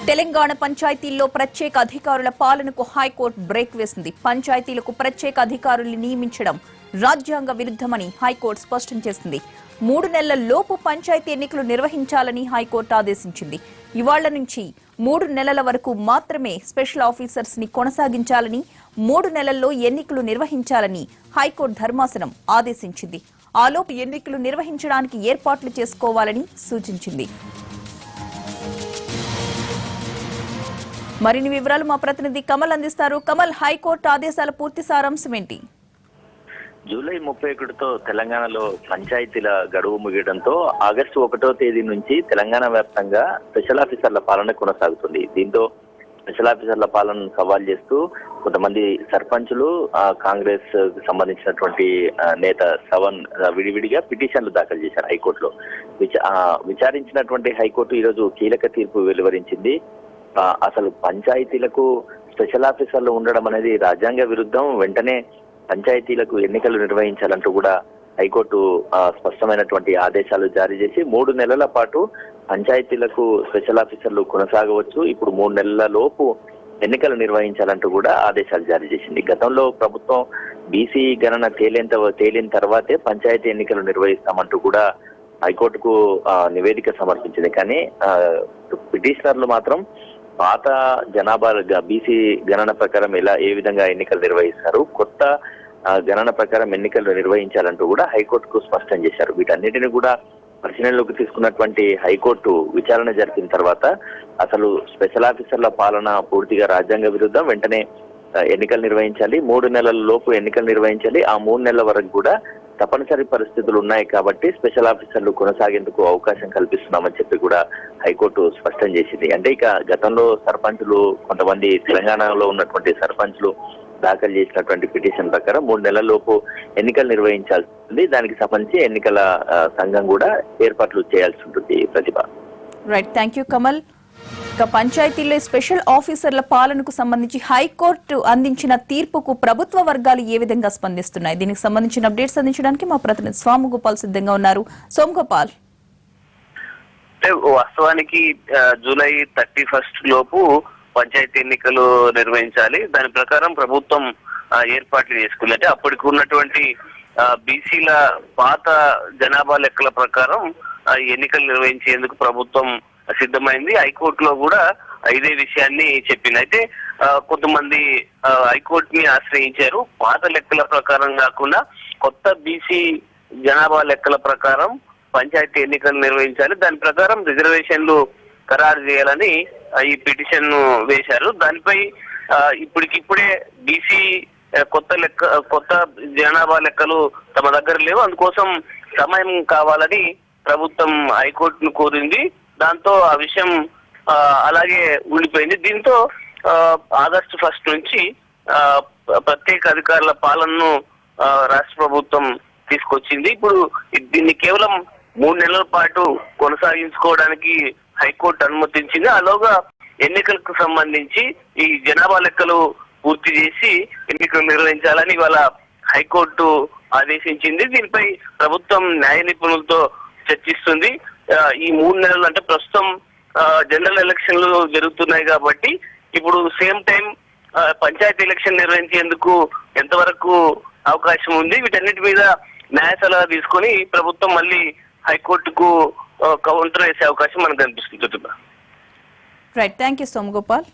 తెలంగాణ పంచాయతీల్లో ప్రత్యేక అధికారుల పాలనకు హైకోర్టు బ్రేక్ వేసింది. పంచాయతీలకు ప్రత్యేక అధికారుల్ని నియమించడం రాజ్యాంగ విరుద్ధమని హైకోర్టు స్పష్టం చేసింది. 3 నెలల లోపు పంచాయతీ ఎన్నికలు నిర్వహించాలని హైకోర్టు ఆదేశించింది. ఇవాళ్ల నుంచి 3 నెలల వరకు మాత్రమే స్పెషల్ ఆఫీసర్స్ ని కొనసాగించాలని, 3 నెలల్లో ఎన్నికలు నిర్వహించాలని హైకోర్టు ధర్మాసనం ఆదేశించింది. ఆలోపు ఎన్నికలు నిర్వహించడానికి ఏర్పాట్లు చేసుకోవాలని సూచించింది. మరిన్ని వివరాలు మా ప్రతినిధి కమల్ అందిస్తారు. కమల్, హైకోర్టు ఆదేశాల పూర్తి సారాంశం ఏంటి? జూలై 31తో తెలంగాణలో పంచాయతీల గడువు ముగియడంతో ఆగస్టు 1వ తేదీ నుంచి తెలంగాణ వ్యాప్తంగా స్పెషల్ ఆఫీసర్ల పాలన కొనసాగుతుంది. దీంతో స్పెషల్ ఆఫీసర్ల పాలనను సవాల్ చేస్తూ కొంతమంది సర్పంచులు, కాంగ్రెస్ సంబంధించినటువంటి నేత శ్రవణ్ విడివిడిగా పిటిషన్లు దాఖలు చేశారు హైకోర్టులో. విచారించినటువంటి హైకోర్టు ఈరోజు కీలక తీర్పు వెలువరించింది. అసలు పంచాయతీలకు స్పెషల్ ఆఫీసర్లు ఉండడం అనేది రాజ్యాంగ విరుద్ధం, వెంటనే పంచాయతీలకు ఎన్నికలు నిర్వహించాలంటూ కూడా హైకోర్టు స్పష్టమైనటువంటి ఆదేశాలు జారీ చేసి 3 నెలల పాటు పంచాయతీలకు స్పెషల్ ఆఫీసర్లు కొనసాగవచ్చు, ఇప్పుడు 3 నెలల లోపు ఎన్నికలు నిర్వహించాలంటూ కూడా ఆదేశాలు జారీ చేసింది. గతంలో ప్రభుత్వం బీసీ గణన తేలిన తర్వాతే పంచాయతీ ఎన్నికలు నిర్వహిస్తామంటూ కూడా హైకోర్టుకు నివేదిక సమర్పించింది. కానీ పిటిషనర్లు మాత్రం పాత జనాభా బీసీ గణన ప్రకారం ఏ విధంగా ఎన్నికలు నిర్వహిస్తారు, కొత్త గణన ప్రకారం ఎన్నికలు నిర్వహించాలంటూ కూడా హైకోర్టుకు స్పష్టం చేశారు. వీటన్నిటిని కూడా పరిశీలనలోకి తీసుకున్నటువంటి హైకోర్టు విచారణ జరిపిన తర్వాత అసలు స్పెషల్ ఆఫీసర్ల పాలన పూర్తిగా రాజ్యాంగ విరుద్ధం, వెంటనే ఎన్నికలు నిర్వహించాలి, 3 నెలల లోపు ఎన్నికలు నిర్వహించాలి, ఆ 3 నెలల వరకు కూడా తప్పనిసరి పరిస్థితులు ఉన్నాయి కాబట్టి స్పెషల్ ఆఫీసర్లు కొనసాగేందుకు అవకాశం కల్పిస్తున్నామని చెప్పి కూడా హైకోర్టు స్పష్టం చేసింది. అంటే ఇక గతంలో సర్పంచులు, కొంతమంది తెలంగాణలో ఉన్నటువంటి సర్పంచులు దాఖలు చేసినటువంటి పిటిషన్ ప్రకారం 3 నెలల లోపు ఎన్నికలు నిర్వహించాల్సి ఉంది. దానికి సంబంధించి ఎన్నికల సంఘం కూడా ఏర్పాట్లు చేయాల్సి ఉంటుంది. Pratibha. Right, thank you Kamal. పంచాయతీల్లో స్పెషల్ ఆఫీసర్ల పాలనకు సంబంధించి హైకోర్టు అందించిన తీర్పుకు ప్రభుత్వ వర్గాలు ఏ విధంగా స్పందిస్తున్నాయి? దీనికి సంబంధించిన అప్డేట్స్ అందించడానికి మా ప్రతినిధి స్వామిగోపాల్ సిద్ధంగా ఉన్నారు. సోమగోపాల్, వాస్తవానికి జూలై 31 లోపు పంచాయతీ ఎన్నికలు నిర్వహించాలి. దాని ప్రకారం ప్రభుత్వం ఏర్పాట్లు చేసుకుంది. అంటే అప్పటికి ఉన్నటువంటి బీసీల పాత జనాభా లెక్కల ప్రకారం ఎన్నికలు నిర్వహించేందుకు ప్రభుత్వం సిద్ధమైంది. హైకోర్టులో కూడా ఇదే విషయాన్ని చెప్పింది. అయితే కొంతమంది హైకోర్టుని ఆశ్రయించారు. పాత లెక్కల ప్రకారం కాకుండా కొత్త బీసీ జనాభా లెక్కల ప్రకారం పంచాయతీ ఎన్నికలు నిర్వహించాలి, దాని ప్రకారం రిజర్వేషన్లు ఖరారు చేయాలని ఈ పిటిషన్ వేశారు. దానిపై ఇప్పటికిప్పుడే బీసీ కొత్త జనాభా లెక్కలు తమ దగ్గర లేవు, అందుకోసం సమయం కావాలని ప్రభుత్వం హైకోర్టును కోరింది. దాంతో ఆ విషయం అలాగే ఉండిపోయింది. దీంతో ఆగస్టు 1 నుంచి ప్రత్యేక అధికారుల పాలనను రాష్ట్ర ప్రభుత్వం తీసుకొచ్చింది. ఇప్పుడు దీన్ని కేవలం 3 నెలల పాటు కొనసాగించుకోవడానికి హైకోర్టు అనుమతించింది. అలాగా ఎన్నికలకు సంబంధించి ఈ జనాభా లెక్కలు పూర్తి చేసి ఎన్నికలు నిర్వహించాలని ఇవాళ హైకోర్టు ఆదేశించింది. దీనిపై ప్రభుత్వం న్యాయ నిపుణులతో చర్చిస్తుంది. ఈ 3 నెలలు అంటే ప్రస్తుతం జనరల్ ఎలక్షన్లు జరుగుతున్నాయి కాబట్టి ఇప్పుడు సేమ్ టైం పంచాయతీ ఎలక్షన్ నిర్వహించేందుకు ఎంతవరకు అవకాశం ఉంది, వీటన్నిటి మీద న్యాయ సలహా తీసుకొని ప్రభుత్వం మళ్ళీ హైకోర్టుకు కౌంటర్ వేసే అవకాశం మనకు కనిపిస్తుంది. Right, thank you Somagopal.